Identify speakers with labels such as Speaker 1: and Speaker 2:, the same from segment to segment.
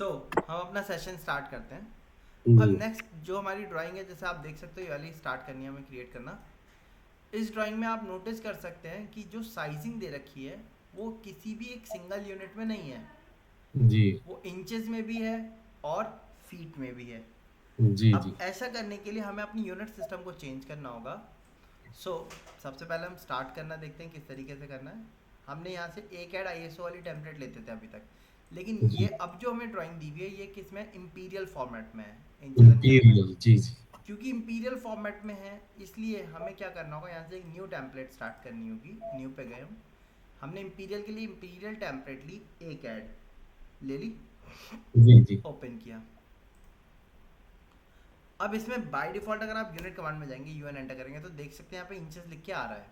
Speaker 1: हम अपना session start करते हैं। अब
Speaker 2: जी
Speaker 1: नेक्स्ट जो हमारी ड्राइंग है, जैसे आप देख सकते हो ये वाली स्टार्ट करनी है हमें क्रिएट करना। इस ड्राइंग में आप नोटिस कर सकते हैं कि जो साइजिंग दे रखी है वो किसी भी एक सिंगल यूनिट में नहीं है।
Speaker 2: जी
Speaker 1: वो इंचेस में भी है और फीट में भी है।
Speaker 2: जी
Speaker 1: अब
Speaker 2: जी
Speaker 1: ऐसा करने के लिए हमें अपनी यूनिट सिस्टम को चेंज करना होगा। सो सबसे पहले हम स्टार्ट करना देखते हैं किस तरीके से करना है। हमने यहाँ से एक ऐड आईएसओ वाली टेम्पलेट लेते थे अभी तक, लेकिन ये
Speaker 2: जी
Speaker 1: अब जो हमें ड्राइंग दी हुई है ये किस में, इम्पीरियल फॉर्मेट में है, इंचेस एंड फीट में।
Speaker 2: इंपीरियल जी जी
Speaker 1: क्योंकि इम्पीरियल फॉर्मेट में है इसलिए हमें क्या करना होगा, यहाँ से एक न्यू टेम्पलेट स्टार्ट करनी होगी। न्यू पे गए हम, हमने इम्पीरियल के लिए इम्पीरियल टेम्पलेट ली, एक ऐड ले ली,
Speaker 2: जी जी
Speaker 1: ओपन किया। अब इसमें बाय डिफॉल्ट अगर आप यूनिट कमांड में जाएंगे, यूएन एंटर करेंगे तो देख सकते हैं यहाँ पे इंचेस लिख के आ रहा है,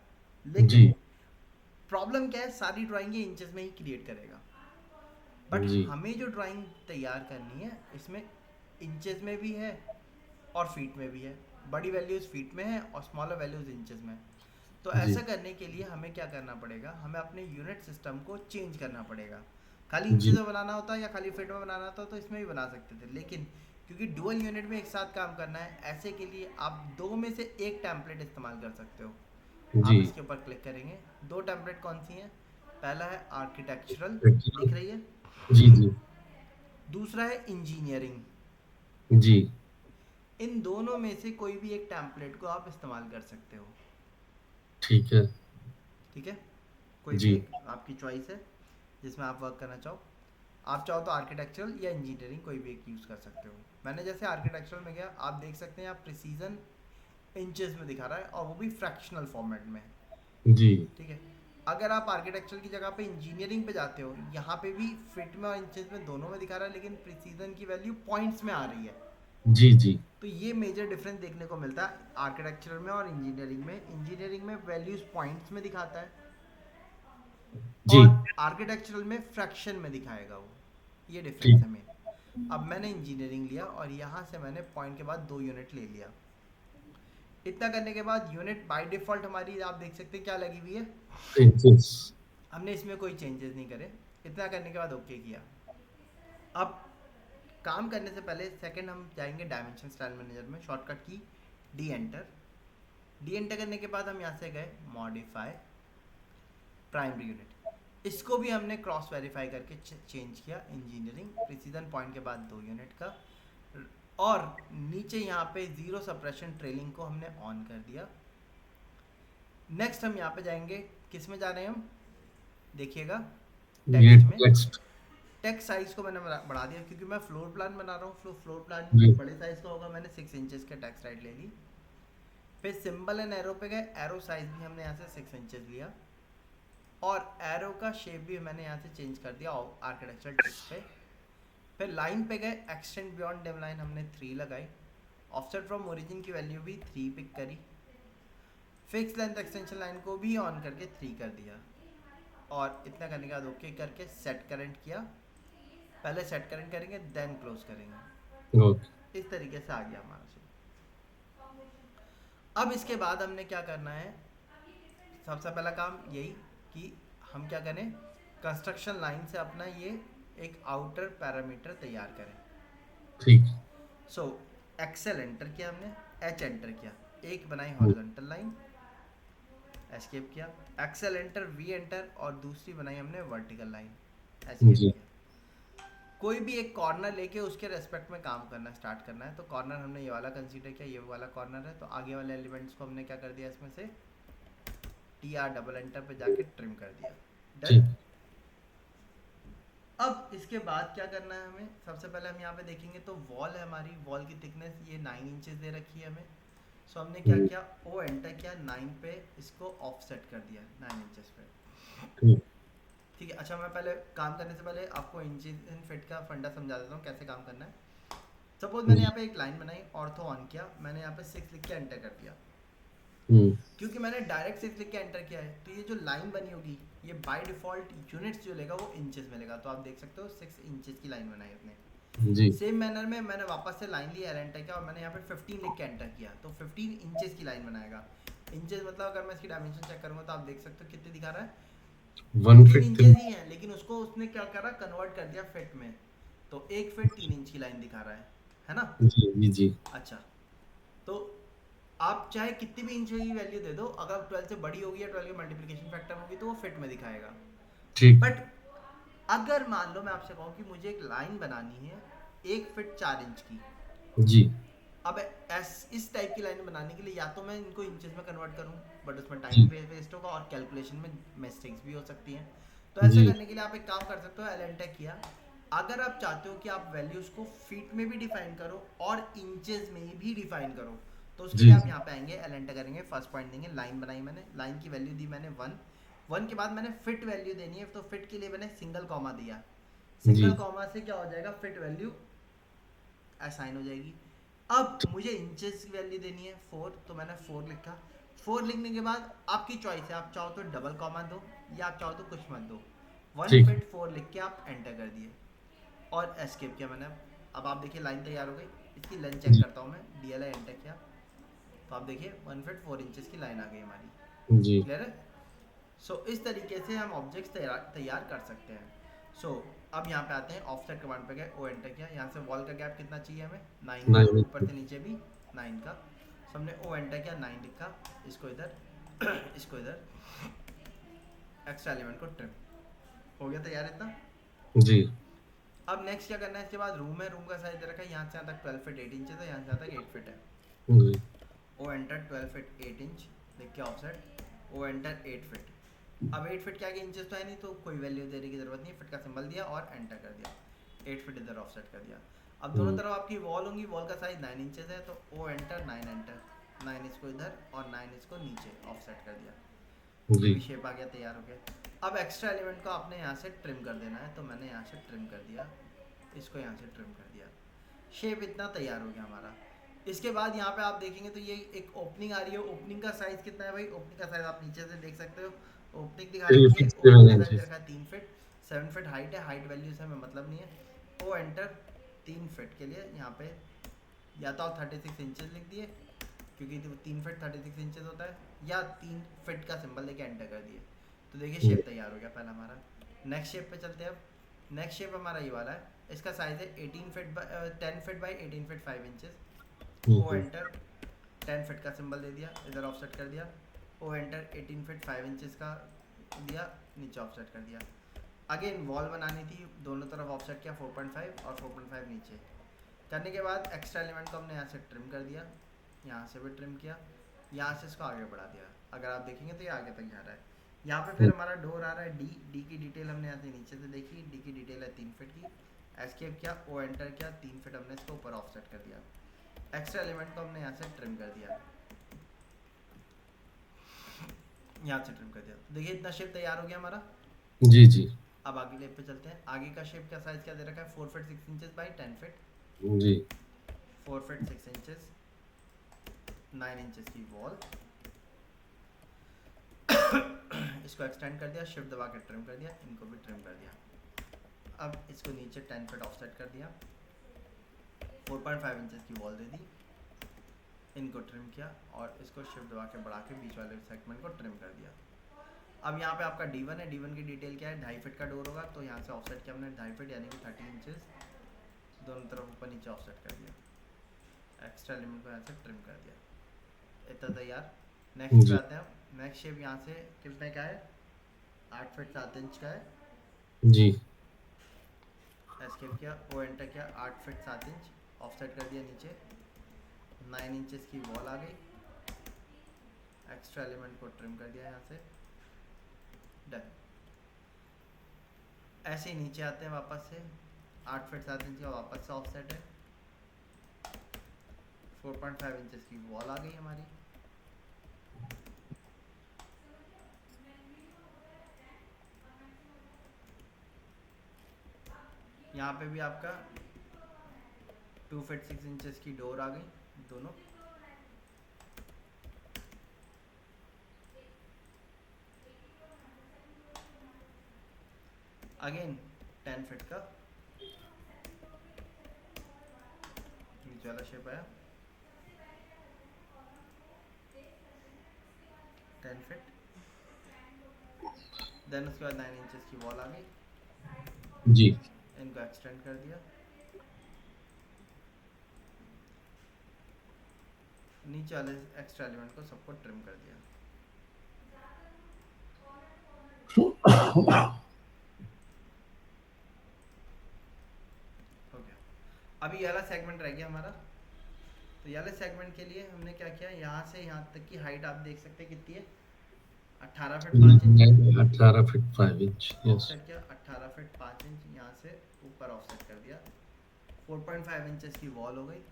Speaker 2: जी
Speaker 1: लेकिन प्रॉब्लम क्या है, सारी ड्राइंग ये इंचेस में ही क्रिएट करेगा। बट
Speaker 2: जी
Speaker 1: हमें जो ड्राइंग तैयार करनी है इसमें इंचेस में भी है और फीट में भी है। बड़ी वैल्यूज़ फीट में है और स्मॉलर वैल्यूज़ इंचेस में। तो
Speaker 2: जी
Speaker 1: ऐसा करने के लिए हमें क्या करना पड़ेगा, हमें अपने यूनिट सिस्टम को चेंज करना पड़ेगा। खाली इंचेस
Speaker 2: जी
Speaker 1: में बनाना होता या खाली फीट में बनाना होता तो इसमें भी बना सकते थे, लेकिन क्योंकि डुअल यूनिट में एक साथ काम करना है, ऐसे के लिए आप दो में से एक टेम्पलेट इस्तेमाल कर सकते हो।
Speaker 2: जी
Speaker 1: आप इसके ऊपर क्लिक करेंगे, दो टेम्पलेट कौन सी हैं, पहला है आर्किटेक्चरल, दिख रही है,
Speaker 2: जी जी
Speaker 1: दूसरा है इंजीनियरिंग।
Speaker 2: जी
Speaker 1: इन दोनों में से कोई भी एक टेम्पलेट को आप इस्तेमाल कर सकते हो।
Speaker 2: ठीक है
Speaker 1: ठीक है, कोई भी
Speaker 2: जी
Speaker 1: एक आपकी चॉइस है जिसमें आप वर्क करना चाहो। आप चाहो तो आर्किटेक्चरल या इंजीनियरिंग कोई भी एक यूज़ कर सकते हो। मैंने जैसे आर्किटेक्चरल में गया, आप देख सकते हैं आप प्रिसीजन इंचेस में दिखा रहा है और वो भी फ्रैक्शनल फॉर्मेट में।
Speaker 2: जी
Speaker 1: ठीक है, अगर आप आर्किटेक्चर की जगह पे इंजीनियरिंग पे जाते हो, यहाँ पे भी फिट में और इंचेस में दोनों में दिखा रहा है, लेकिन प्रिसीजन की वैल्यू पॉइंट्स में आ रही है।
Speaker 2: जी जी
Speaker 1: तो ये मेजर डिफरेंस देखने को मिलता है आर्किटेक्चर में और इंजीनियरिंग में। इंजीनियरिंग में वैल्यूज पॉइंट्स में दिखाता है
Speaker 2: जी
Speaker 1: और आर्किटेक्चरल में फ्रैक्शन में दिखाएगा वो। ये डिफरेंस
Speaker 2: ठीक
Speaker 1: है मेन। अब मैंने इंजीनियरिंग लिया और यहाँ से मैंने पॉइंट के बाद दो यूनिट ले लिया। इतना करने के बाद यूनिट बाय डिफ़ॉल्ट हमारी आप देख सकते हैं क्या लगी हुई है,
Speaker 2: इंचेस
Speaker 1: हमने इसमें कोई चेंजेस नहीं करे। इतना करने के बाद ओके किया। अब काम करने से पहले सेकंड हम जाएंगे डायमेंशन स्टाइल मैनेजर में, शॉर्टकट की डी एंटर। डी एंटर करने के बाद हम यहाँ से गए मॉडिफाई प्राइमरी यूनिट, इसको भी हमने क्रॉस वेरीफाई करके चेंज किया, इंजीनियरिंग प्रिसीजन पॉइंट के बाद दो यूनिट का। और नीचे यहाँ पे जीरो सप्रेशन ट्रेलिंग को हमने ऑन कर दिया। नेक्स्ट हम यहाँ पे जाएंगे, किस में जा रहे हैं हम, देखिएगा
Speaker 2: ये
Speaker 1: टेक्स्ट में।
Speaker 2: टेक्स्ट
Speaker 1: टेक्स्ट साइज को मैंने बढ़ा दिया क्योंकि मैं फ्लोर प्लान बना रहा हूँ। फ्लोर प्लान
Speaker 2: जी
Speaker 1: बड़े साइज का होगा, मैंने 6 इंचेस के टेक्स्ट राइट ले ली। फिर सिंबल एंड एरो पे गए, एरो साइज भी हमने यहाँ से 6 इंचेस लिया और एरो का शेप भी मैंने यहाँ से चेंज कर दिया आर्किटेक्चरल टेक्स्ट पे। फिर लाइन पे गए, एक्सटेंड बियॉन्ड डेम लाइन हमने 3 लगाई। ऑफसेट फ्रॉम ओरिजिन की वैल्यू भी 3 पिक करी। फिक्स लेंथ एक्सटेंशन लाइन को भी ऑन करके 3 कर दिया। और इतना करने के बाद ओके करके सेट करंट किया। पहले सेट करंट करेंगे देन क्लोज करेंगे।
Speaker 2: ओके
Speaker 1: इस तरीके से आ गया हमारा शुरू। अब इसके बाद हमने क्या करना है, सबसे पहला काम यही कि हम क्या करें, कंस्ट्रक्शन लाइन से अपना ये एक आउटर पैरामीटर तैयार करें।
Speaker 2: ठीक
Speaker 1: सो एक्सेल एंटर किया हमने, एच एंटर किया, एक बनाई
Speaker 2: जी
Speaker 1: हॉरिजॉन्टल लाइन, एस्केप किया, एक्सेल एंटर, वी एंटर और दूसरी बनाई हमने वर्टिकल लाइन, एस्केप
Speaker 2: जी
Speaker 1: किया। कोई भी एक कॉर्नर लेके उसके रेस्पेक्ट में काम करना स्टार्ट करना है। तो कॉर्नर हमने ये वाला कंसीडर किया, ये वाला कॉर्नर है, तो आगे वाले एलिमेंट्स को हमने क्या कर दिया, इसमें से टी आर डबल एंटर पे जाके ट्रिम कर दिया। डन।
Speaker 2: ठीक
Speaker 1: अब इसके बाद क्या करना है हमें, सबसे पहले हम यहाँ पे देखेंगे तो वॉल है हमारी, वॉल की थिकनेस ये 9 इंचेस दे रखी है हमें। सो हमने क्या
Speaker 2: हम्म,
Speaker 1: किया, ओ एंटर किया, 9 पे इसको ऑफसेट कर दिया 9 इंचेस पे।
Speaker 2: ठीक
Speaker 1: ठीक है, अच्छा मैं पहले काम करने से पहले आपको इंचेस इन फिट का फंडा समझा देता हूँ कैसे काम करना है। सपोज मैंने
Speaker 2: जी
Speaker 1: यहाँ पे एक लाइन बनाई, ऑर्थो ऑन किया, मैंने यहाँ पे 6 लिख के एंटर कर दिया।
Speaker 2: हम्म,
Speaker 1: क्योंकि मैंने डायरेक्ट 6 लिख के एंटर किया है तो ये जो लाइन बनी होगी ये बाय डिफॉल्ट यूनिट्स जो लेगा वो इंचेस में लेगा। तो आप देख सकते हो 6 इंचेस की लाइन बनाई अपने।
Speaker 2: जी
Speaker 1: सेम मैनर में मैंने वापस से लाइन ली, एंटर किया और मैंने यहाँ पे 15 लिख के एंटर किया, तो 15 इंचेस की लाइन बनाएगा। इंचेस मतलब अगर मैं इसकी डायमेंशन चेक करूँगा तो आप देख सकते हो कितने दिखा रहा है,
Speaker 2: वन
Speaker 1: 15
Speaker 2: फिफ्थ
Speaker 1: इंचेस ही है, लेकिन उसको उसने क्या करा, कन्वर्ट कर दिया फिट में। तो 1 फीट 3 इंच की लाइन दिखा रहा है ना।
Speaker 2: जी जी जी।
Speaker 1: अच्छा, तो आप चाहे कितनी भी इंच की वैल्यू दे दो, अगर 12 से बड़ी होगी या 12 की मल्टीप्लिकेशन फैक्टर होगी तो वो फिट में दिखाएगा।
Speaker 2: ठीक।
Speaker 1: बट अगर मान लो मैं आपसे कहूँ कि मुझे एक लाइन बनानी है 1 फीट 4 इंच की,
Speaker 2: जी
Speaker 1: अब इस टाइप की लाइन बनाने के लिए या तो मैं इनको इंचेस में कन्वर्ट करूँ, बट उसमें टाइम
Speaker 2: जी
Speaker 1: वेस्ट होगा और कैलकुलेशन में मिस्टेक्स भी हो सकती हैं। तो ऐसा
Speaker 2: जी
Speaker 1: करने के लिए आप एक काम कर सकते हो, एलेंटेक किया। अगर आप चाहते हो कि आप वैल्यूज़ को फीट में भी डिफाइन करो और इंचेस में भी डिफाइन करो, तो उसके लिए
Speaker 2: जी
Speaker 1: आप
Speaker 2: जी
Speaker 1: यहाँ पे आएंगे, एलेंटेक करेंगे, फर्स्ट पॉइंट देंगे, लाइन बनाई मैंने, लाइन की वैल्यू दी मैंने 1, 1 के बाद मैंने फिट वैल्यू देनी है, तो फिट के लिए मैंने सिंगल कॉमा दिया, सिंगल
Speaker 2: जी
Speaker 1: कॉमा से क्या हो जाएगा, फिट वैल्यू असाइन हो जाएगी। अब मुझे इंचेस की वैल्यू देनी है 4, तो मैंने 4 लिखा। 4 लिखने के बाद आपकी चॉइस है, आप चाहो तो डबल कॉमा दो या आप चाहो तो कुछ मत दो। वन
Speaker 2: ठीक।
Speaker 1: फिट 4 लिख के आप एंटर कर दिए और एस्केप किया मैंने। अब आप देखिए लाइन तैयार हो गई। इसकी लेंथ चेक
Speaker 2: जी
Speaker 1: करता हूँ मैं, DLI एंटर किया तो आप देखिए 1 फीट 4 इंचेस की लाइन आ गई हमारी।
Speaker 2: जी
Speaker 1: क्लियर है। सो इस तरीके से हम ऑब्जेक्ट्स तैयार कर सकते हैं। सो अब यहाँ पे आते हैं, ऑफसेट कमांड पे गए, ओ एंटर किया, यहाँ से वॉल का गैप कितना चाहिए हमें, 9 का,
Speaker 2: नाइन।
Speaker 1: ऊपर से नीचे भी 9 का। सो हमने ओ एंटर किया, 9 लिखा, इसको इधर इसको इधर, एक्स्ट्रा एलिमेंट को ट्रिम, हो गया तैयार इतना।
Speaker 2: जी
Speaker 1: अब नेक्स्ट क्या करना है, इसके बाद रूम है, रूम का साइज दे रखा है, यहाँ से यहाँ तक 12 फीट 8 इंचेस है, यहाँ से यहाँ तक 8 फीट है।
Speaker 2: जी
Speaker 1: ओ एंटर 12 फीट 8 इंच, लिख के ऑफसेट, ओ एंटर 8 फीट। अब 8 फीट के आगे इंचेस तो है नहीं, तो कोई वैल्यू देने की जरूरत नहीं, फिट का सिंबल दिया और एंटर कर दिया, 8 फीट इधर ऑफसेट कर दिया। अब दोनों
Speaker 2: हम्म,
Speaker 1: तरफ आपकी वॉल होंगी, वॉल का साइज 9 इंचेस है, तो ओ एंटर 9 एंटर, 9 इसको इधर और 9 इसको नीचे ऑफसेट कर दिया। ये
Speaker 2: जी
Speaker 1: भी शेप आ गया, तैयार हो गया। अब एक्स्ट्रा एलिमेंट को आपने यहाँ से ट्रिम कर देना है, तो मैंने यहाँ से ट्रिम कर दिया, इसको यहाँ से ट्रिम कर दिया। शेप इतना तैयार हो गया हमारा। इसके बाद यहाँ पे आप देखेंगे तो ये एक ओपनिंग आ रही है, ओपनिंग का साइज कितना है भाई, ओपनिंग का साइज आप नीचे से देख सकते हो, ओपनिंग दिखा
Speaker 2: थ्री
Speaker 1: रखी है,
Speaker 2: फिट
Speaker 1: ओपनिंग
Speaker 2: सेवन
Speaker 1: का साइज दे
Speaker 2: इंचेस
Speaker 1: रखा है 3 फीट, 7 फीट हाइट है, हाइट वैल्यू से हमें मतलब नहीं है। ओ एंटर 3 फीट के लिए यहाँ पे या तो आप 36 इंचेस लिख दिए, क्योंकि 3 फीट 36 इंचेस होता है, या 3 फीट का सिंबल लेके एंटर कर दिए। तो देखिए शेप तैयार हो गया पहला हमारा। नेक्स्ट शेप पे चलते हैं। अब नेक्स्ट शेप हमारा ये वाला है, इसका साइज है 10 feet by 18 feet 5 inches. O enter, 10 feet का सिंबल दे दिया, इधर ऑफसेट कर दिया। ओ एंटर 18 फीट 5 इंचेस का दिया, नीचे ऑफसेट कर दिया। अगेन वॉल बनानी थी, दोनों तरफ ऑफसेट किया 4.5 और 4.5 नीचे। करने के बाद एक्स्ट्रा एलिमेंट को हमने यहाँ से ट्रिम कर दिया, यहाँ से भी ट्रिम किया, यहाँ से इसको आगे बढ़ा दिया। अगर आप देखेंगे तो ये आगे तक जा रहा है। यहाँ पे फिर हमारा डोर आ रहा है, डी, डी की डिटेल हमने यहाँ से नीचे से देखी, डी की डिटेल है 3 फीट की। एस्केप किया, ओ एंटर किया, 3 फीट हमने इसको ऊपर ऑफसेट कर दिया। एक्स्ट्रा एलिमेंट को हमने यहाँ से ट्रिम कर दिया, यहाँ से ट्रिम कर दिया। तो देखिए इतना शेप तैयार हो गया हमारा।
Speaker 2: जी जी
Speaker 1: अब आगे लेप पे चलते हैं। आगे का शेप का साइज क्या दे रखा है, 4 फीट 6 इंचेस बाई 10 फीट,
Speaker 2: जी
Speaker 1: 4 फीट 6 इंचेस, 9 इंचेस की वॉल। इसको एक्सटेंड कर दिया, शिफ्ट दबा के ट्रिम कर दिया, इनको भी ट्रिम कर दिया। अब इसको नीचे 10 फीट ऑफसेट कर दिया, 4.5 इंचेस की वॉल दे दी, इनको ट्रिम किया और इसको शिफ्ट दबा के बढ़ा के बीच वाले सेगमेंट को ट्रिम कर दिया। अब यहाँ पे आपका D1 है, D1 की डिटेल क्या है, 2.5 फीट का डोर होगा, तो यहाँ से ऑफसेट किया हमने 2.5 फीट यानी कि 30 इंचेस, दोनों तरफ ऊपर नीचे ऑफसेट कर दिया। एक्स्ट्रा एलिमेंट को यहाँ से ट्रिम कर दिया, इतना तैयार। नेक्स्ट पे
Speaker 2: जी
Speaker 1: आते हैं हम। नेक्स्ट शेप यहाँ से कितने का है, 8 फीट 7 इंच का है।
Speaker 2: जी
Speaker 1: एस्केप किया, ओ एंटर किया, 8 फीट 7 इंच, ऑफसेट कर दिया नीचे, 9 इंचेस की वॉल आ गई। एक्स्ट्रा एलिमेंट को ट्रिम कर दिया यहाँ से, डन। ऐसे ही नीचे आते हैं वापस से, 8 फीट 7 इंच का वापस से ऑफसेट है, 4.5 इंचेस की वॉल आ गई हमारी। यहाँ पे भी आपका 2 फीट 6 इंचेस की डोर आ गई दोनों। अगेन 10 फीट का नीचे वाला शेप आया, 10 फीट, देन उसके बाद 9 इंचेस की वॉल आ गई।
Speaker 2: जी
Speaker 1: इनको एक्सटेंड कर दिया, नीचे वाले एक्स्ट्रा एलिमेंट को सबको ट्रिम कर दिया। हो गया। अभी ये वाला सेगमेंट रह गया हमारा। तो ये वाले सेगमेंट के लिए हमने क्या किया, यहाँ से यहाँ तक की हाइट आप देख सकते हैं कितनी है, 18 feet 5 inch.
Speaker 2: 18 feet 5 inch, yes.
Speaker 1: Offset किया 18 फीट 5 इंच, यहाँ से ऊपर ऑफसेट कर दिया। 4.5 इंचेस की वॉल हो गई,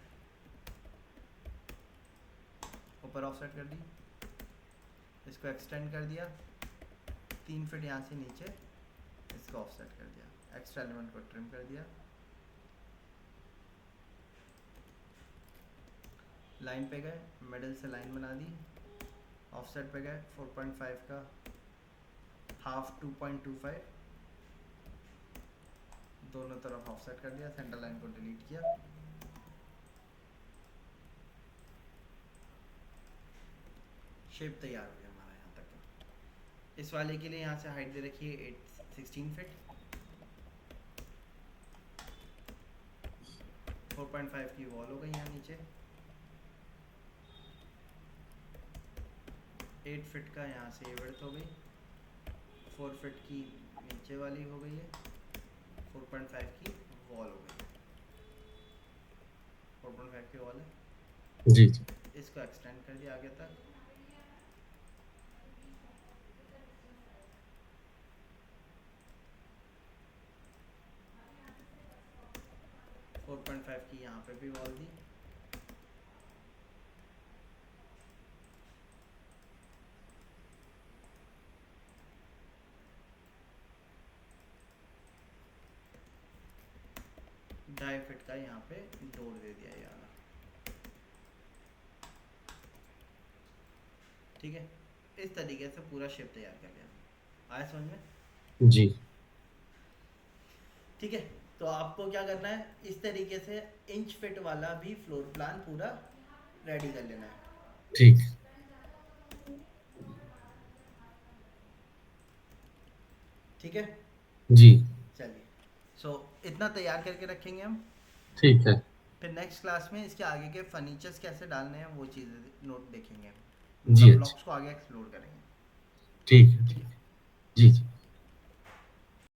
Speaker 1: ऊपर ऑफसेट कर दी। इसको एक्सटेंड कर दिया 3 फीट यहाँ से नीचे, इसको ऑफसेट कर दिया। एक्स्ट्रा एलिमेंट को ट्रिम कर दिया। लाइन पे गए, मिडिल से लाइन बना दी। ऑफसेट पे गए, 4.5 का हाफ 2.25, दोनों तरफ ऑफसेट कर दिया। सेंटर लाइन को डिलीट किया। शेप तैयार हो गया हमारा यहाँ तक का। इस वाले के लिए यहाँ से हाइट दे रखी है 16 फीट, 4.5 की वॉल हो गई यहाँ नीचे, 8 फीट का यहाँ से ये विड्थ हो गई, 4 फीट की नीचे वाली हो गई है, 4.5 की वॉल हो गई, 4.5 की वॉल है।
Speaker 2: जी जी
Speaker 1: इसको एक्सटेंड कर दिया आगे तक। फोर पॉइंट फाइव की यहाँ पे भी वॉल दी। ढाई फीट का यहाँ पे डोर दे दिया ये वाला। ठीक है, इस तरीके से पूरा शेप तैयार कर लिया। आया समझ में?
Speaker 2: जी
Speaker 1: ठीक है, तो आपको क्या करना है, इस तरीके से इंच फिट वाला भी फ्लोर प्लान पूरा रेडी कर लेना है।
Speaker 2: ठीक।
Speaker 1: ठीक है
Speaker 2: जी
Speaker 1: चलिए, सो इतना तैयार करके रखेंगे हम।
Speaker 2: ठीक है।
Speaker 1: फिर नेक्स्ट क्लास में इसके आगे के फर्नीचर्स कैसे डालने हैं वो चीज़ें नोट देखेंगे,
Speaker 2: जी
Speaker 1: मतलब
Speaker 2: अच्छा,
Speaker 1: ब्लॉक्स को आगे एक्सप्लोर करेंगे।
Speaker 2: ठीक है, ठीक है। जी जी।